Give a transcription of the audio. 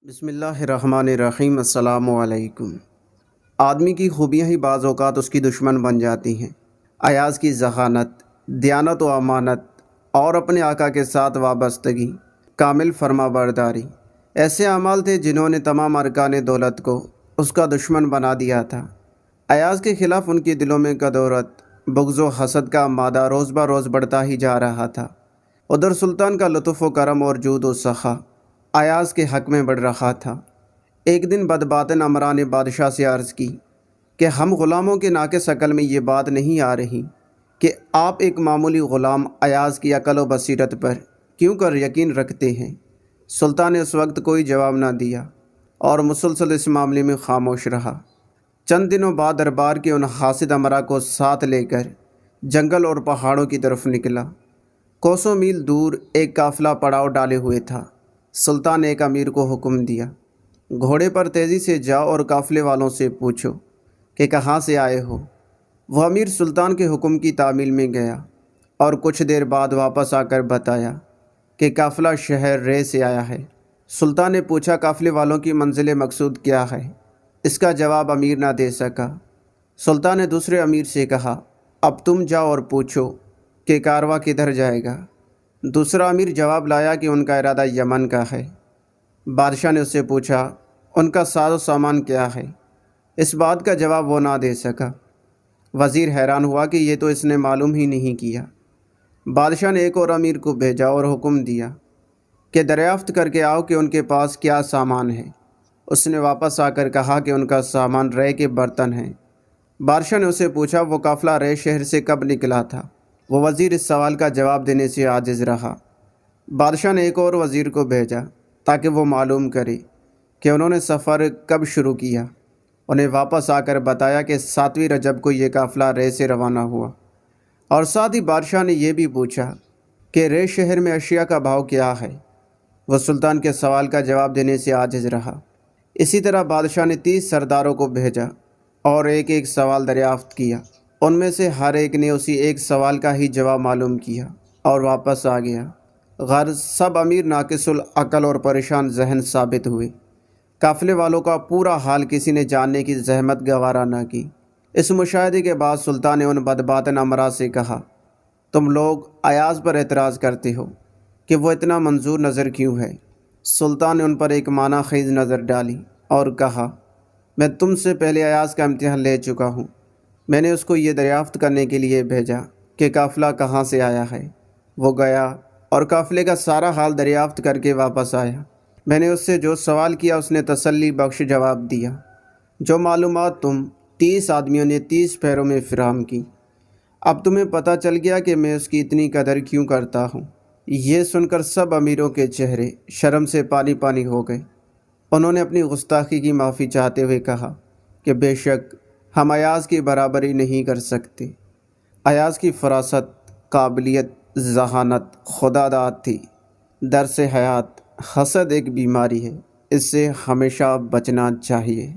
بسم اللہ الرحمن الرحیم۔ السلام علیکم۔ آدمی کی خوبیاں ہی بعض اوقات اس کی دشمن بن جاتی ہیں۔ ایاز کی ذہانت، دیانت و امانت اور اپنے آقا کے ساتھ وابستگی، کامل فرما برداری ایسے اعمال تھے جنہوں نے تمام ارکان دولت کو اس کا دشمن بنا دیا تھا۔ ایاز کے خلاف ان کے دلوں میں کدورت، بغض و حسد کا مادہ روز بہ روز بڑھتا ہی جا رہا تھا۔ ادھر سلطان کا لطف و کرم اور جود و سخا ایاز کے حق میں بڑھ رہا تھا۔ ایک دن بدباطن امرا نے بادشاہ سے عرض کی کہ ہم غلاموں کے ناقص عقل میں یہ بات نہیں آ رہی کہ آپ ایک معمولی غلام ایاز کی عقل و بصیرت پر کیوں کر یقین رکھتے ہیں۔ سلطان نے اس وقت کوئی جواب نہ دیا اور مسلسل اس معاملے میں خاموش رہا۔ چند دنوں بعد دربار کے ان حاسد امرا کو ساتھ لے کر جنگل اور پہاڑوں کی طرف نکلا۔ کوسوں میل دور ایک قافلہ پڑاؤ ڈالے ہوئے تھا۔ سلطان نے ایک امیر کو حکم دیا، گھوڑے پر تیزی سے جاؤ اور قافلے والوں سے پوچھو کہ کہاں سے آئے ہو۔ وہ امیر سلطان کے حکم کی تعمیل میں گیا اور کچھ دیر بعد واپس آ کر بتایا کہ قافلہ شہر رے سے آیا ہے۔ سلطان نے پوچھا قافلے والوں کی منزل مقصود کیا ہے؟ اس کا جواب امیر نہ دے سکا۔ سلطان نے دوسرے امیر سے کہا، اب تم جاؤ اور پوچھو کہ کارواں کدھر جائے گا۔ دوسرا امیر جواب لایا کہ ان کا ارادہ یمن کا ہے۔ بادشاہ نے اس سے پوچھا، ان کا ساز و سامان کیا ہے؟ اس بات کا جواب وہ نہ دے سکا۔ وزیر حیران ہوا کہ یہ تو اس نے معلوم ہی نہیں کیا۔ بادشاہ نے ایک اور امیر کو بھیجا اور حکم دیا کہ دریافت کر کے آؤ کہ ان کے پاس کیا سامان ہے۔ اس نے واپس آ کر کہا کہ ان کا سامان رے کے برتن ہیں۔ بادشاہ نے اسے پوچھا، وہ قافلہ رے شہر سے کب نکلا تھا؟ وہ وزیر اس سوال کا جواب دینے سے عاجز رہا۔ بادشاہ نے ایک اور وزیر کو بھیجا تاکہ وہ معلوم کرے کہ انہوں نے سفر کب شروع کیا۔ انہیں واپس آ کر بتایا کہ 7ویں رجب کو یہ قافلہ رے سے روانہ ہوا، اور ساتھ ہی بادشاہ نے یہ بھی پوچھا کہ رے شہر میں اشیاء کا بھاؤ کیا ہے۔ وہ سلطان کے سوال کا جواب دینے سے عاجز رہا۔ اسی طرح بادشاہ نے 30 سرداروں کو بھیجا اور ایک ایک سوال دریافت کیا۔ ان میں سے ہر ایک نے اسی ایک سوال کا ہی جواب معلوم کیا اور واپس آ گیا۔ غرض سب امیر ناقص العقل اور پریشان ذہن ثابت ہوئے۔ قافلے والوں کا پورا حال کسی نے جاننے کی زحمت گوارا نہ کی۔ اس مشاہدے کے بعد سلطان نے ان بدباطن امراء سے کہا، تم لوگ ایاز پر اعتراض کرتے ہو کہ وہ اتنا منظور نظر کیوں ہے؟ سلطان نے ان پر ایک معنی خیز نظر ڈالی اور کہا، میں تم سے پہلے ایاز کا امتحان لے چکا ہوں۔ میں نے اس کو یہ دریافت کرنے کے لیے بھیجا کہ قافلہ کہاں سے آیا ہے۔ وہ گیا اور قافلے کا سارا حال دریافت کر کے واپس آیا۔ میں نے اس سے جو سوال کیا اس نے تسلی بخش جواب دیا۔ جو معلومات تم 30 آدمیوں نے 30 پھیروں میں فراہم کی، اب تمہیں پتہ چل گیا کہ میں اس کی اتنی قدر کیوں کرتا ہوں۔ یہ سن کر سب امیروں کے چہرے شرم سے پانی پانی ہو گئے۔ انہوں نے اپنی گستاخی کی معافی چاہتے ہوئے کہا کہ بے شک ہم ایاز کی برابری نہیں کر سکتے۔ ایاز کی فراست، قابلیت، ذہانت خدا داد تھی۔ درس حیات، حسد ایک بیماری ہے، اس سے ہمیشہ بچنا چاہیے۔